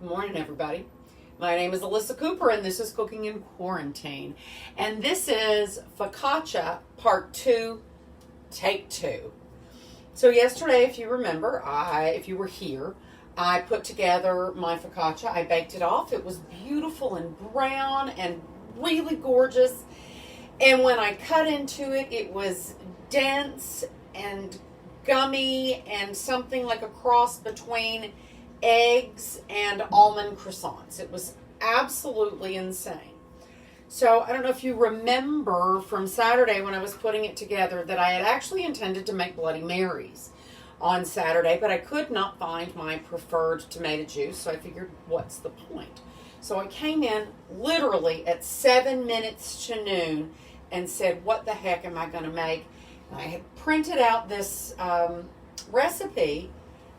Good morning, everybody. My name is Ellisa Cooper, and this is Cooking in Quarantine. And this is Focaccia Part 2, Take 2. So yesterday, if you remember, if you were here, I put together my focaccia. I baked it off. It was beautiful and brown and really gorgeous. And when I cut into it, it was dense and gummy and something like a cross between eggs and almond croissants. It was absolutely insane. So I don't know if you remember from Saturday when I was putting it together that I had actually intended to make Bloody Marys on Saturday, but I could not find my preferred tomato juice, so I figured, what's the point? So I came in literally at 7 minutes to noon and said, what the heck am I going to make? And I had printed out this recipe,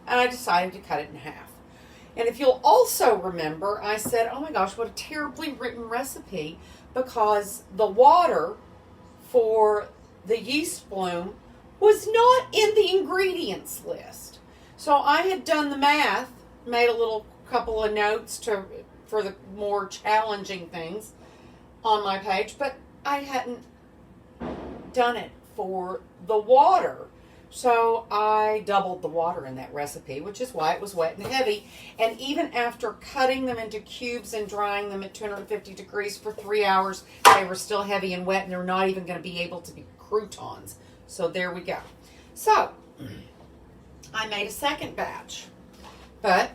and I decided to cut it in half. And if you'll also remember, I said, oh my gosh, what a terribly written recipe, because the water for the yeast bloom was not in the ingredients list. So I had done the math, made a little couple of notes for the more challenging things on my page, but I hadn't done it for the water. So I doubled the water in that recipe, which is why it was wet and heavy. And even after cutting them into cubes and drying them at 250 degrees for 3 hours, they were still heavy and wet, and they're not even going to be able to be croutons. So there we go. So I made a second batch. But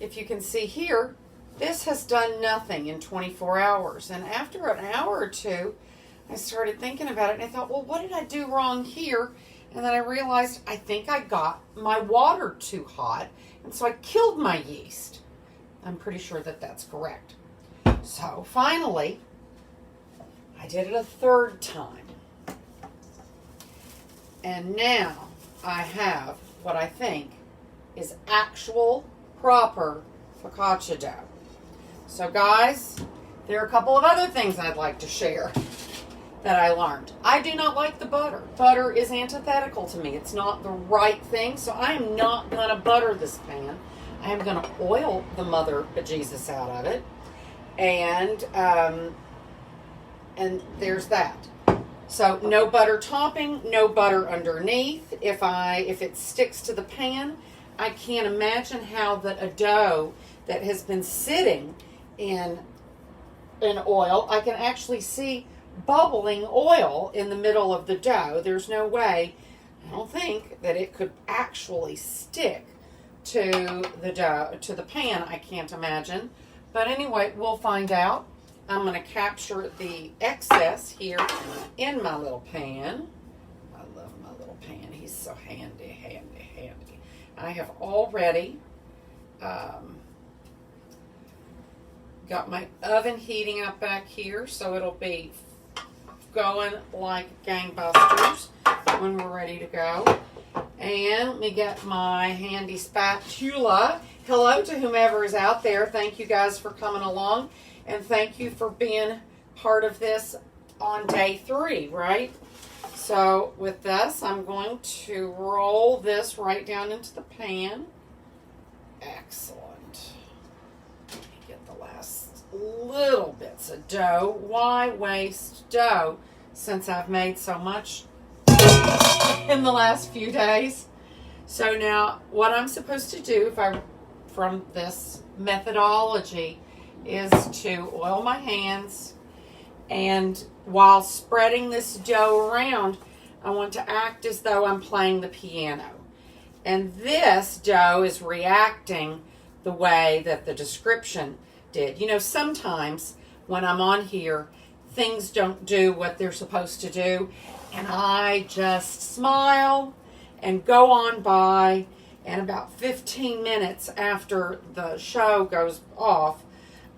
if you can see here, this has done nothing in 24 hours. And after an hour or two, I started thinking about it, and I thought, well, what did I do wrong here? And then I realized I think I got my water too hot, and so I killed my yeast. I'm pretty sure that that's correct. So finally, I did it a third time. And now I have what I think is actual, proper focaccia dough. So guys, there are a couple of other things I'd like to share that I learned. I do not like the butter. Butter is antithetical to me. It's not the right thing, so I am not going to butter this pan. I am going to oil the mother bejesus out of it, and there's that. So no butter topping, no butter underneath. If it sticks to the pan, I can't imagine how that a dough that has been sitting in oil, I can actually see bubbling oil in the middle of the dough. There's no way, I don't think, that it could actually stick to the dough, to the pan. I can't imagine. But anyway, we'll find out. I'm going to capture the excess here in my little pan. I love my little pan. He's so handy, handy, handy. I have already got my oven heating up back here, so it'll be going like gangbusters when we're ready to go. And let me get my handy spatula. Hello to whomever is out there. Thank you guys for coming along, and thank you for being part of this on day 3, right? So with this, I'm going to roll this right down into the pan. Excellent. Let me get the last little bits of dough. Why waste dough since I've made so much in the last few days? So now what I'm supposed to do from this methodology is to oil my hands, and while spreading this dough around, I want to act as though I'm playing the piano. And this dough is reacting the way that the description did. You know, sometimes when I'm on here, things don't do what they're supposed to do, and I just smile and go on by, and about 15 minutes after the show goes off,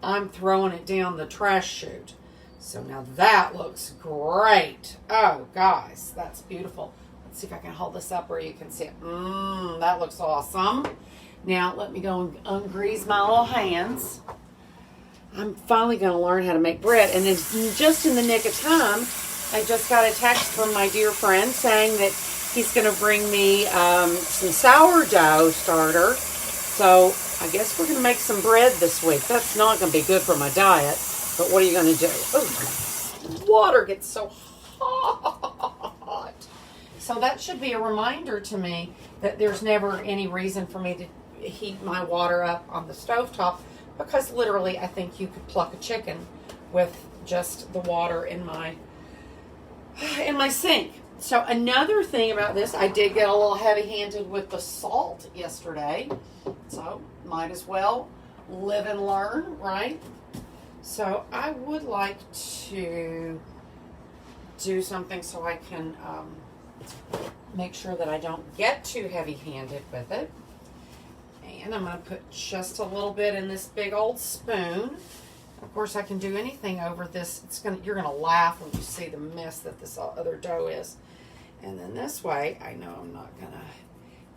I'm throwing it down the trash chute. So now that looks great. Oh, guys, that's beautiful. Let's see if I can hold this up where you can see it. That looks awesome. Now let me go and ungrease my little hands. I'm finally going to learn how to make bread. And it's just in the nick of time, I just got a text from my dear friend saying that he's going to bring me some sourdough starter. So I guess we're going to make some bread this week. That's not going to be good for my diet, but what are you going to do? Oh, water gets so hot. So that should be a reminder to me that there's never any reason for me to heat my water up on the stovetop, because literally I think you could pluck a chicken with just the water in my sink. So another thing about this, I did get a little heavy-handed with the salt yesterday. So might as well live and learn, right? So I would like to do something so I can make sure that I don't get too heavy-handed with it. And I'm going to put just a little bit in this big old spoon. Of course, I can do anything over this. You're going to laugh when you see the mess that this other dough is. And then this way, I know I'm not going to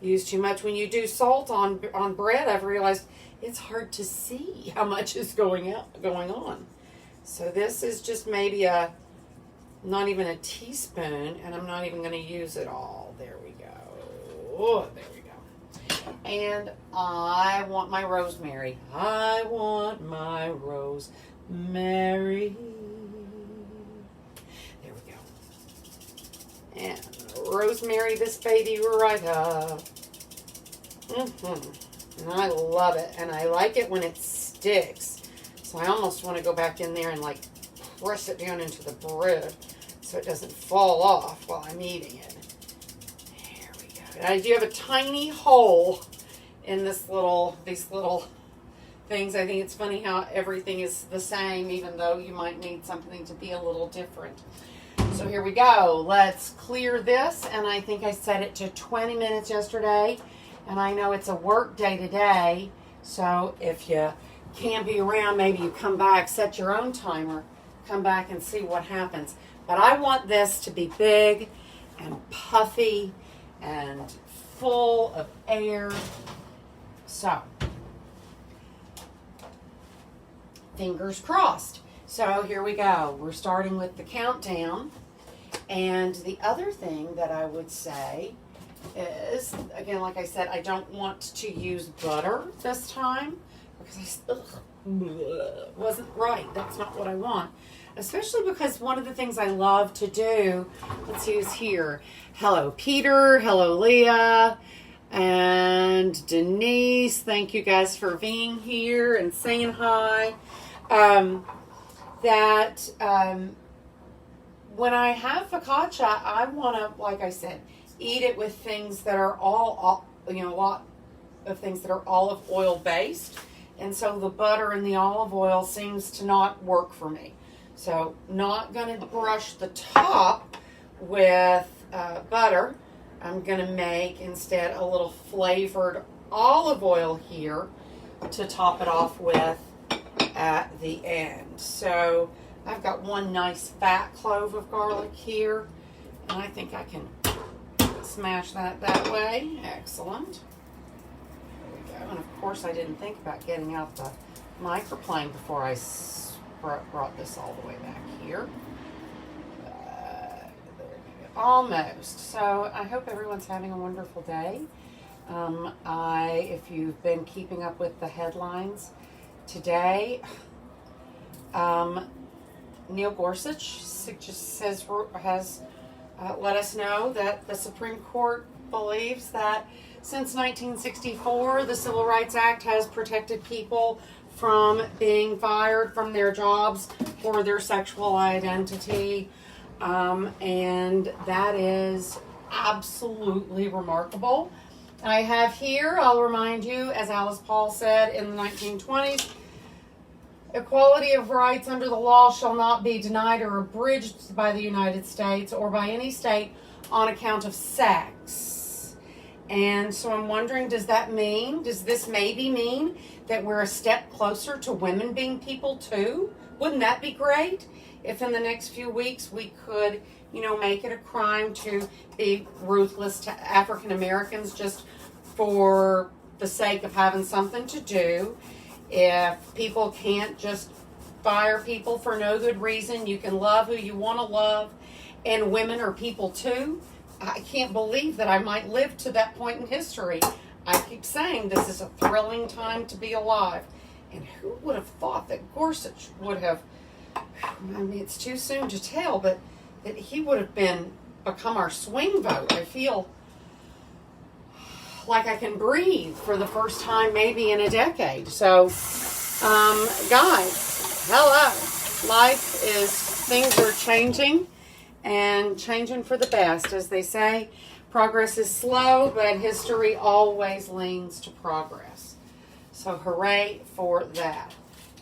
use too much. When you do salt on bread, I've realized it's hard to see how much is going on. So this is just maybe not even a teaspoon, and I'm not even going to use it all. There we go. Oh, there we go. And I want my rosemary. I want my rosemary. There we go. And rosemary this baby right up. And I love it. And I like it when it sticks. So I almost want to go back in there and like press it down into the bread so it doesn't fall off while I'm eating it. There we go. And I do have a tiny hole in these little things. I think it's funny how everything is the same, even though you might need something to be a little different. So here we go. Let's clear this, and I think I set it to 20 minutes yesterday, and I know it's a work day today, so if you can't be around, maybe you come back, set your own timer, come back and see what happens. But I want this to be big and puffy and full of air. So, fingers crossed. So here we go. We're starting with the countdown. And the other thing that I would say is, again, like I said, I don't want to use butter this time because wasn't right. That's not what I want. Especially because one of the things I love to do, let's see who's here. Hello, Peter. Hello, Leah. And Denise. Thank you guys for being here and saying hi. When I have focaccia, I want to, like I said, eat it with things that are a lot of things that are olive oil based. And so the butter and the olive oil seems to not work for me. So not going to brush the top with butter. I'm going to make instead a little flavored olive oil here to top it off with at the end. So I've got one nice fat clove of garlic here, and I think I can smash that way. Excellent. There we go. And of course I didn't think about getting out the microplane before I brought this all the way back here. There we go. Almost. So I hope everyone's having a wonderful day. If you've been keeping up with the headlines today, Neil Gorsuch just has let us know that the Supreme Court believes that since 1964, the Civil Rights Act has protected people from being fired from their jobs for their sexual identity. And that is absolutely remarkable. I have here, I'll remind you, as Alice Paul said in the 1920s, equality of rights under the law shall not be denied or abridged by the United States or by any state on account of sex. And so I'm wondering, does this maybe mean that we're a step closer to women being people too? Wouldn't that be great? If in the next few weeks we could, make it a crime to be ruthless to African Americans just for the sake of having something to do. If people can't just fire people for no good reason, you can love who you want to love, and women are people too. I can't believe that I might live to that point in history. I keep saying this is a thrilling time to be alive. And who would have thought that Gorsuch would have, I mean, it's too soon to tell, but that he would have become our swing vote. I feel like I can breathe for the first time maybe in a decade. So, guys, hello. Life things are changing and changing for the best. As they say, progress is slow, but history always leans to progress. So hooray for that.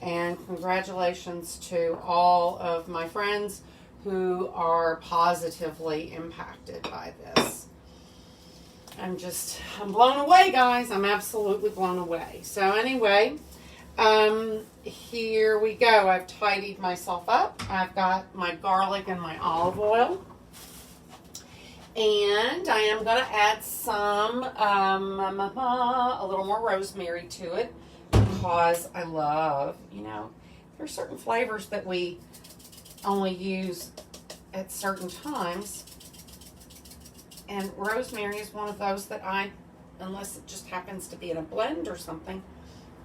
And congratulations to all of my friends who are positively impacted by this. I'm blown away, guys. I'm absolutely blown away. So anyway, here we go. I've tidied myself up. I've got my garlic and my olive oil. And I am going to add some, a little more rosemary to it because I love, there's certain flavors that we only use at certain times. And rosemary is one of those that unless it just happens to be in a blend or something,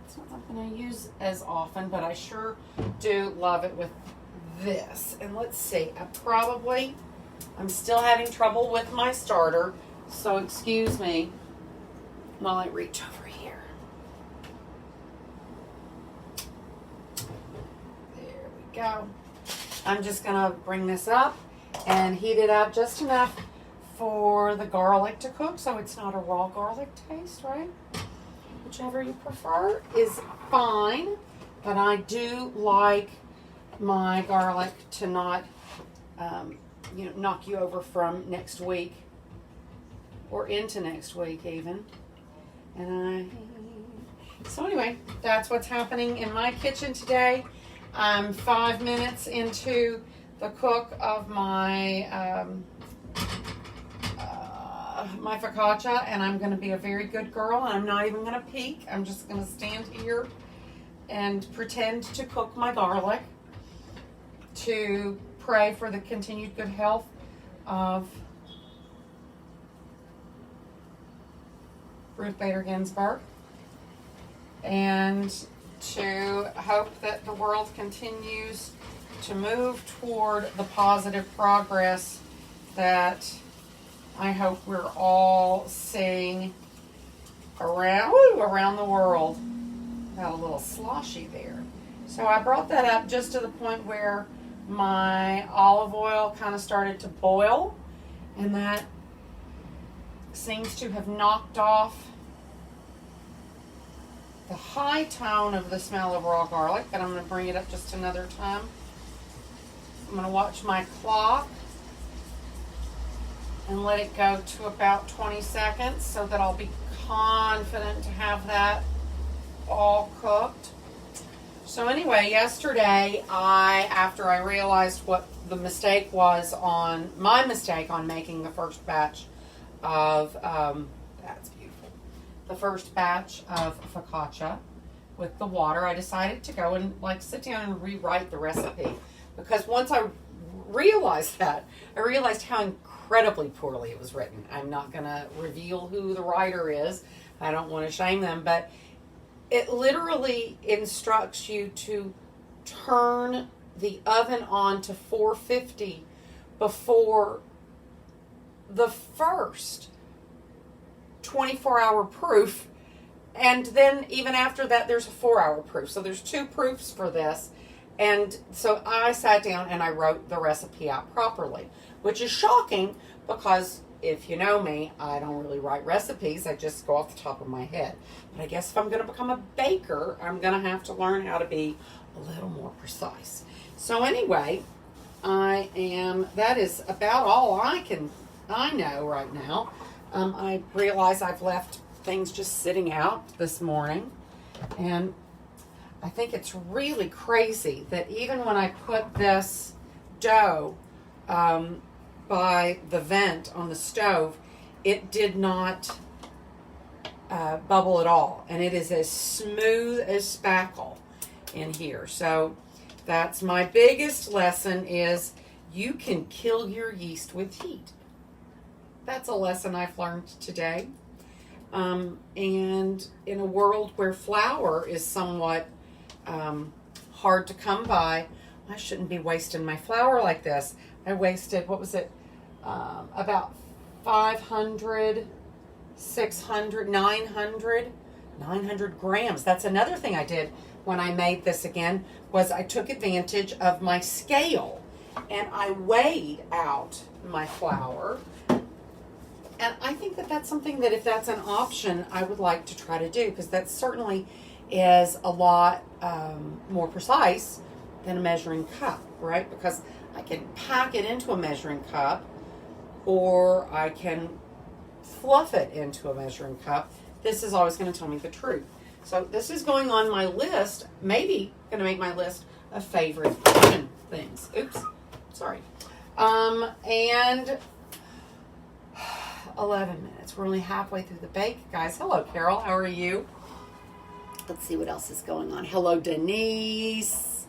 it's not something I use as often, but I sure do love it with this. And let's see, I'm still having trouble with my starter, so excuse me while I reach over here. There we go. I'm just going to bring this up and heat it up just enough for the garlic to cook, so it's not a raw garlic taste, right? Whichever you prefer is fine, but I do like my garlic to not, knock you over from next week or into next week even. So anyway, that's what's happening in my kitchen today. I'm 5 minutes into the cook of my my focaccia, and I'm going to be a very good girl, and I'm not even going to peek. I'm just going to stand here and pretend to cook my garlic, to pray for the continued good health of Ruth Bader Ginsburg, and to hope that the world continues to move toward the positive progress that I hope we're all seeing around the world. Got a little sloshy there. So I brought that up just to the point where my olive oil kind of started to boil, and that seems to have knocked off the high tone of the smell of raw garlic, but I'm going to bring it up just another time. I'm going to watch my clock and let it go to about 20 seconds so that I'll be confident to have that all cooked. So anyway, yesterday, after I realized what the mistake was my mistake on making the first batch of, that's beautiful, the first batch of focaccia with the water, I decided to go and sit down and rewrite the recipe. Because once I realized that, I realized how incredibly poorly it was written. I'm not going to reveal who the writer is. I don't want to shame them, but it literally instructs you to turn the oven on to 450 before the first 24-hour proof, and then even after that there's a 4-hour proof. So there's 2 proofs for this. And so I sat down and I wrote the recipe out properly, which is shocking because if you know me, I don't really write recipes. I just go off the top of my head. But I guess if I'm going to become a baker, I'm going to have to learn how to be a little more precise. So anyway, that is about all I know right now. I realize I've left things just sitting out this morning, and I think it's really crazy that even when I put this dough by the vent on the stove, it did not bubble at all. And it is as smooth as spackle in here. So that's my biggest lesson, is you can kill your yeast with heat. That's a lesson I've learned today. And in a world where flour is somewhat hard to come by, I shouldn't be wasting my flour like this. I wasted, what was it, about 500, 600, 900 grams. That's another thing I did when I made this again, was I took advantage of my scale and I weighed out my flour. And I think that that's something that, if that's an option, I would like to try to do, because that certainly is a lot more precise than a measuring cup, right? Because I can pack it into a measuring cup, or I can fluff it into a measuring cup. This is always going to tell me the truth. So this is going on my list, maybe going to make my list of favorite kitchen things. Oops, sorry. And 11 minutes. We're only halfway through the bake, guys. Hello, Carol. How are you? Let's see what else is going on. Hello, Denise.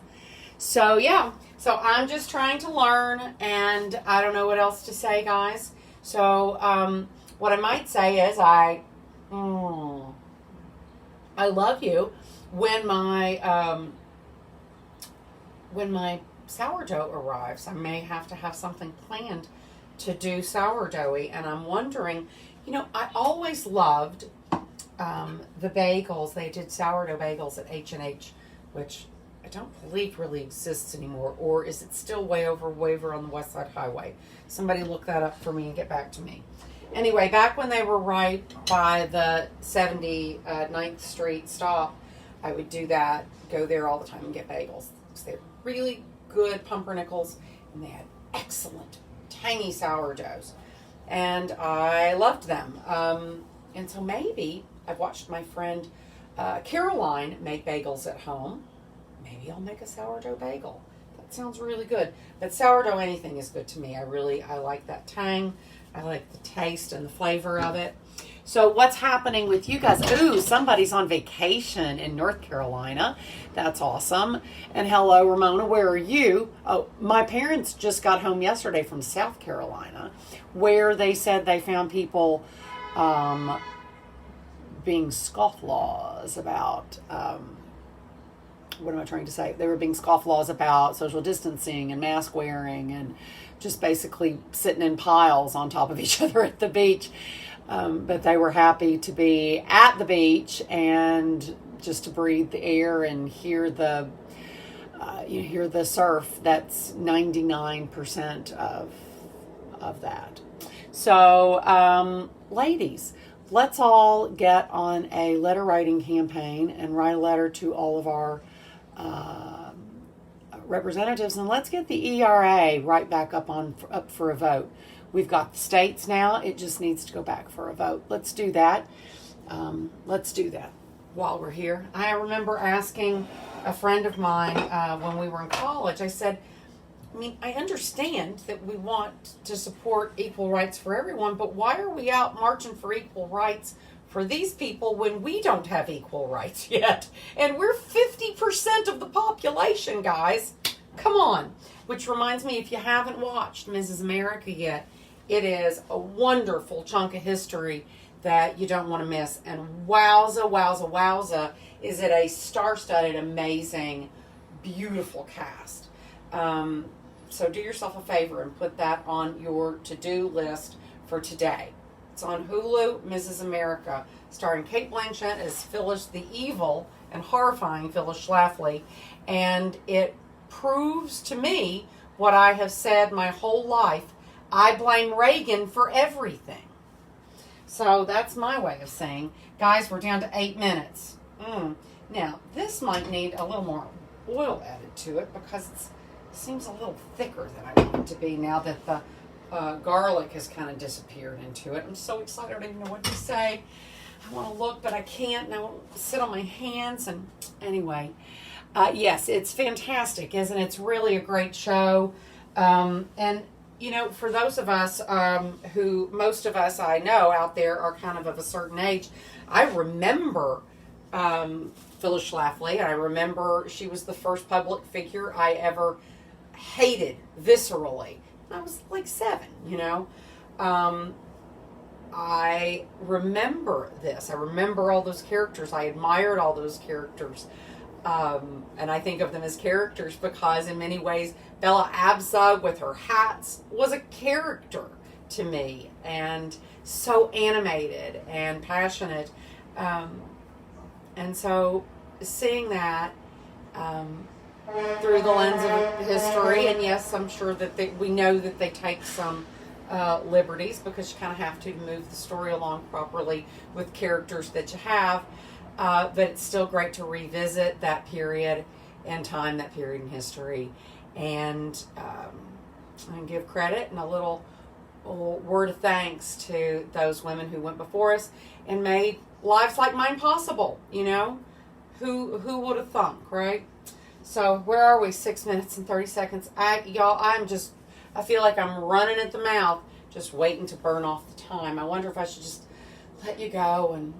So, yeah. So, I'm just trying to learn, and I don't know what else to say, guys. So, what I might say is I love you. When my sourdough arrives, I may have to have something planned to do sourdoughy, and I'm wondering, I always loved the bagels. They did sourdough bagels at H&H, which I don't believe really exists anymore, or is it still way over on the West Side Highway? Somebody look that up for me and get back to me. Anyway, back when they were right by the 79th Street stop, I would do that, go there all the time and get bagels. They're really good pumpernickels, and they had excellent tangy sourdoughs, and I loved them. And so maybe I've watched my friend Caroline make bagels at home. Maybe I'll make a sourdough bagel. That sounds really good. But sourdough anything is good to me. I like that tang. I like the taste and the flavor of it. So what's happening with you guys? Ooh, somebody's on vacation in North Carolina. That's awesome. And hello, Ramona, where are you? Oh, my parents just got home yesterday from South Carolina, where they said they found people being scofflaws about, what am I trying to say? They were being scofflaws about social distancing and mask wearing and just basically sitting in piles on top of each other at the beach. But they were happy to be at the beach and just to breathe the air and hear the surf. That's 99% of that. So, ladies, let's all get on a letter writing campaign and write a letter to all of our representatives, and let's get the ERA right back up for a vote. We've got the states now. It just needs to go back for a vote. Let's do that. Let's do that while we're here. I remember asking a friend of mine when we were in college, I said, I understand that we want to support equal rights for everyone, but why are we out marching for equal rights for these people when we don't have equal rights yet? And we're 50% of the population, guys. Come on. Which reminds me, if you haven't watched Mrs. America yet, it is a wonderful chunk of history that you don't want to miss. And wowza, wowza, wowza, is it a star-studded, amazing, beautiful cast. So do yourself a favor and put that on your to-do list for today. It's on Hulu, Mrs. America, starring Kate Blanchett as Phyllis the evil and horrifying Phyllis Schlafly. And it proves to me what I have said my whole life. I blame Reagan for everything. So that's my way of saying, guys, we're down to 8 minutes. Now, this might need a little more oil added to it because it seems a little thicker than I want it to be now that the garlic has kind of disappeared into it. I'm so excited. I don't even know what to say. I want to look, but I can't. And I want to sit on my hands. And anyway, yes, it's fantastic, isn't it? It's really a great show. And for those of us who, most of us I know out there are kind of a certain age, I remember Phyllis Schlafly. I remember she was the first public figure I ever hated viscerally. I was like 7, I remember this. I remember all those characters. I admired all those characters. And I think of them as characters because in many ways, Bella Abzug with her hats was a character to me, and so animated and passionate. And so seeing that through the lens of history, and yes, I'm sure that we know that they take some liberties because you kind of have to move the story along properly with characters that you have. But it's still great to revisit that period in time, that period in history, and give credit and a little word of thanks to those women who went before us and made lives like mine possible. You know, who would have thunk, right? So where are we? 6 minutes and 30 seconds. I feel like I'm running at the mouth, just waiting to burn off the time. I wonder if I should just let you go, and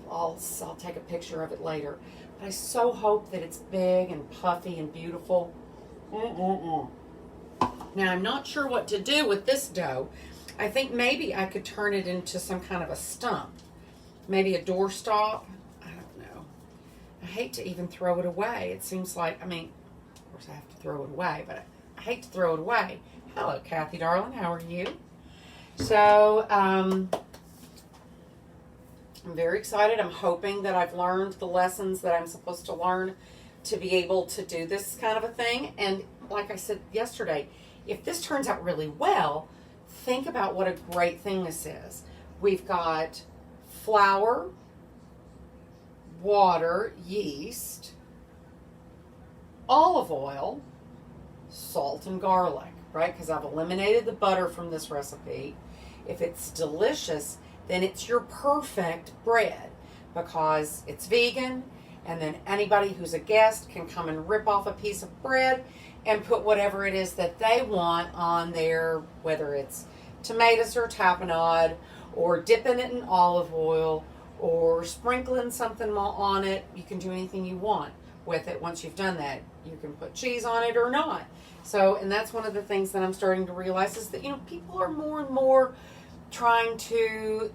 I'll take a picture of it later. But I so hope that it's big and puffy and beautiful. Now I'm not sure what to do with this dough. I think maybe I could turn it into some kind of a stump, maybe a doorstop. I don't know. I hate to even throw it away. It seems like, of course I have to throw it away, but I hate to throw it away. Hello, Kathy, darling. How are you? So, I'm very excited. I'm hoping that I've learned the lessons that I'm supposed to learn to be able to do this kind of a thing. And like I said yesterday, if this turns out really well, think about what a great thing this is. We've got flour, water, yeast, olive oil, salt, and garlic, right? Because I've eliminated the butter from this recipe. If it's delicious, then it's your perfect bread because it's vegan, and then anybody who's a guest can come and rip off a piece of bread and put whatever it is that they want on there, whether it's tomatoes or tapenade, or dipping it in olive oil, or sprinkling something on it. You can do anything you want with it once you've done that. You can put cheese on it or not. So, and that's one of the things that I'm starting to realize is that, people are more and more trying to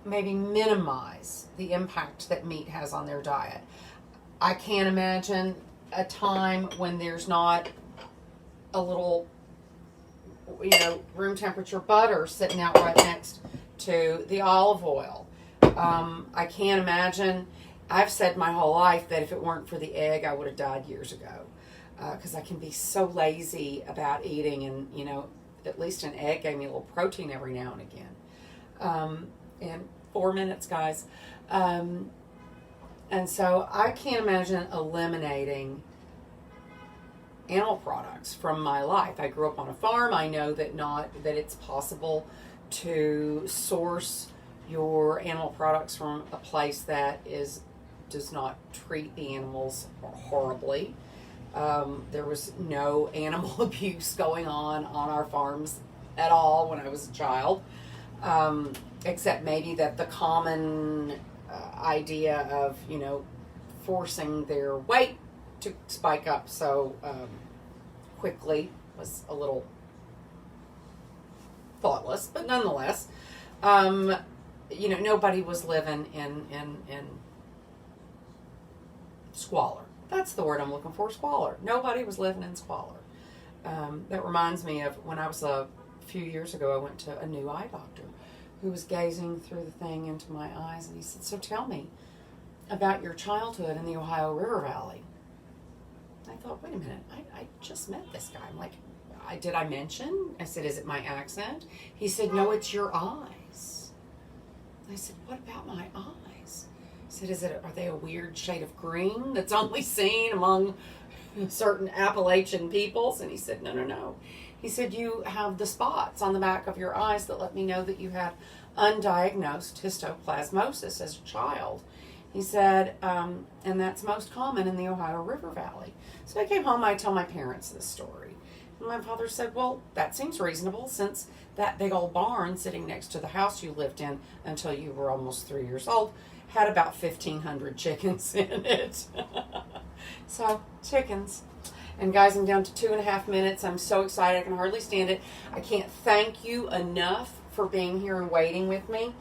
maybe minimize the impact that meat has on their diet. I can't imagine a time when there's not a little, room temperature butter sitting out right next to the olive oil. I can't imagine. I've said my whole life that if it weren't for the egg, I would have died years ago. Because I can be so lazy about eating, and, at least an egg gave me a little protein every now and again. And 4 minutes, guys. And so I can't imagine eliminating animal products from my life. I grew up on a farm. I know that it's possible to source your animal products from a place that does not treat the animals horribly. There was no animal abuse going on our farms at all when I was a child, except maybe that the common idea of, forcing their weight to spike up so quickly was a little thoughtless, but nonetheless, nobody was living in squalor. That's the word I'm looking for, squalor. Nobody was living in squalor. That reminds me of when I was a few years ago, I went to a new eye doctor who was gazing through the thing into my eyes, and he said, "So tell me about your childhood in the Ohio River Valley." I thought, wait a minute, I just met this guy. I'm like, did I mention? I said, is it my accent? He said, no, it's your eyes. I said, what about my eyes? He said, are they a weird shade of green that's only seen among certain Appalachian peoples? And he said, no. He said, you have the spots on the back of your eyes that let me know that you had undiagnosed histoplasmosis as a child. He said, and that's most common in the Ohio River Valley. So I came home, I told my parents this story. And my father said, well, that seems reasonable since that big old barn sitting next to the house you lived in until you were almost 3 years old had about 1,500 chickens in it. So, chickens. And guys, I'm down to 2.5 minutes. I'm so excited. I can hardly stand it. I can't thank you enough for being here and waiting with me.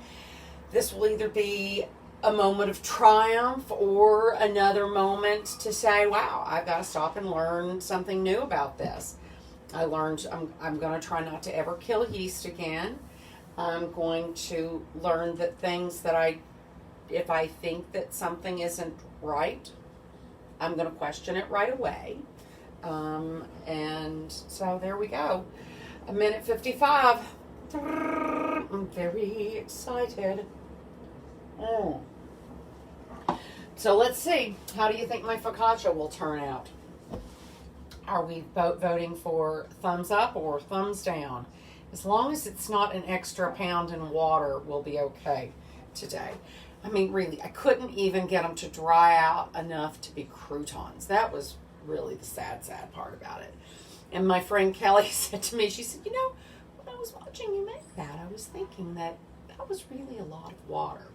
This will either be a moment of triumph or another moment to say, wow, I've got to stop and learn something new about this. I'm going to try not to ever kill yeast again. I'm going to learn that things that if I think that something isn't right, I'm going to question it right away. And so there we go. 1:55. I'm very excited. So let's see. How do you think my focaccia will turn out? Are we voting for thumbs up or thumbs down? As long as it's not an extra pound in water, we'll be okay today. I mean, really, I couldn't even get them to dry out enough to be croutons. That was really the sad part about it. And my friend Kelly said to me, she said, you know, when I was watching you make that, I was thinking that was really a lot of water.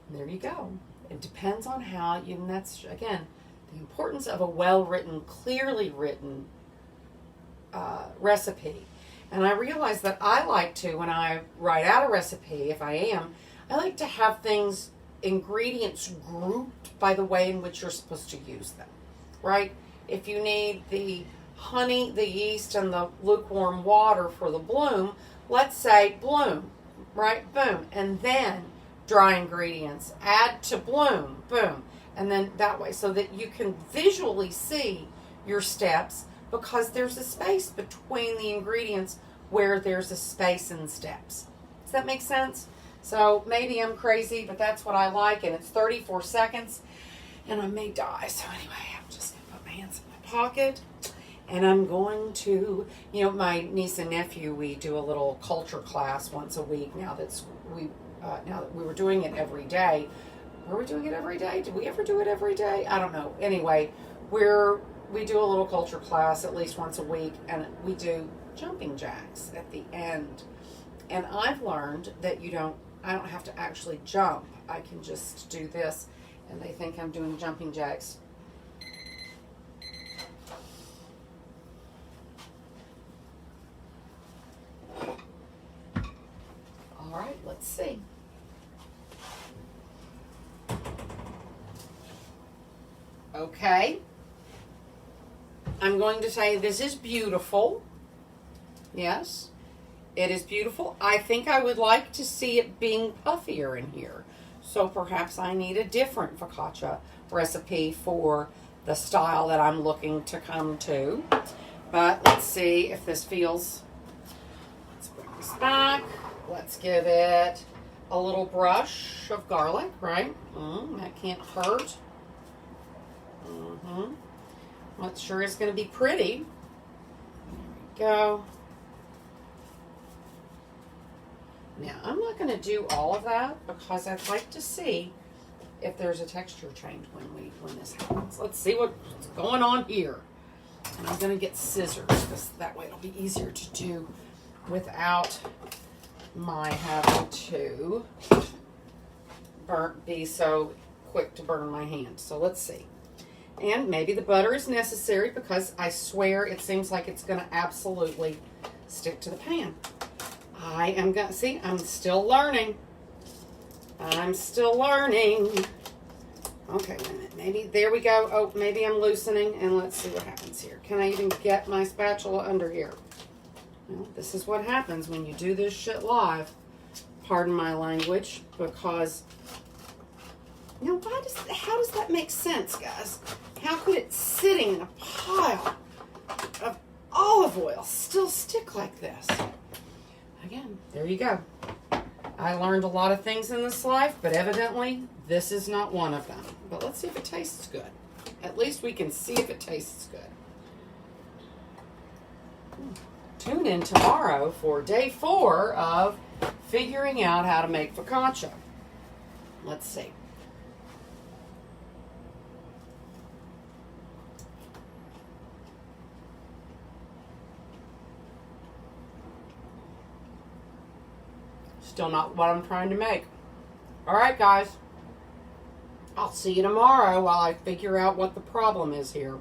And there you go. It depends on how you, and that's, again, the importance of a well-written, clearly written recipe. And I realize that I like to, when I write out a recipe, if I like to have ingredients grouped by the way in which you're supposed to use them, right? If you need the honey, the yeast, and the lukewarm water for the bloom, let's say bloom, right? Boom. And then dry ingredients, add to bloom, boom. And then that way, so that you can visually see your steps, because there's a space between the ingredients where there's a space in steps. Does that make sense? So maybe I'm crazy, but that's what I like, and it's 34 seconds, and I may die. So anyway, I'm just going to put my hands in my pocket, and I'm going to, my niece and nephew, we do a little culture class once a week now that we were doing it every day. Were we doing it every day? Did we ever do it every day? I don't know. Anyway, we do a little culture class at least once a week, and we do jumping jacks at the end. And I've learned that I don't have to actually jump. I can just do this, and they think I'm doing jumping jacks. All right, let's see. Okay. I'm going to say this is beautiful. Yes, it is beautiful. I think I would like to see it being puffier in here. So perhaps I need a different focaccia recipe for the style that I'm looking to come to. But let's see if this feels... Let's bring this back. Let's give it a little brush of garlic, right? That can't hurt. Not sure it's going to be pretty. There we go. Now, I'm not going to do all of that because I'd like to see if there's a texture change when this happens. Let's see what's going on here. And I'm going to get scissors because that way it'll be easier to do without my having to be so quick to burn my hand. So let's see. And maybe the butter is necessary because I swear it seems like it's going to absolutely stick to the pan. I'm still learning. I'm still learning. Okay, wait a minute. Maybe, there we go. Oh, maybe I'm loosening, and let's see what happens here. Can I even get my spatula under here? Well, this is what happens when you do this shit live. Pardon my language, because... Now, how does that make sense, guys? How could it sitting in a pile of olive oil still stick like this? Again, there you go. I learned a lot of things in this life, but evidently this is not one of them. But let's see if it tastes good. At least we can see if it tastes good. Tune in tomorrow for day 4 of figuring out how to make focaccia. Let's see. Still not what I'm trying to make. All right, guys. I'll see you tomorrow while I figure out what the problem is here.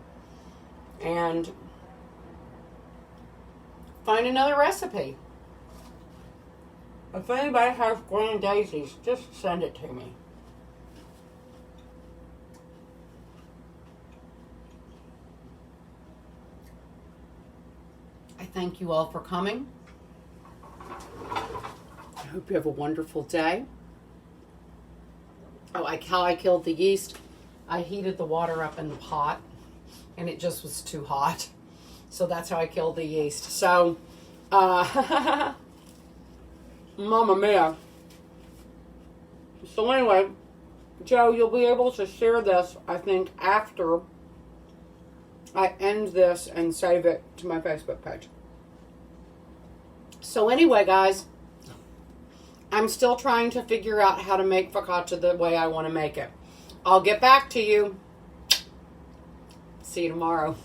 And find another recipe. If anybody has green daisies, just send it to me. I thank you all for coming. I hope you have a wonderful day. Oh, how I killed the yeast. I heated the water up in the pot, and it just was too hot. So that's how I killed the yeast. So, Mamma mia. So anyway, Joe, you'll be able to share this, I think, after I end this and save it to my Facebook page. So anyway, guys, I'm still trying to figure out how to make focaccia the way I want to make it. I'll get back to you. See you tomorrow.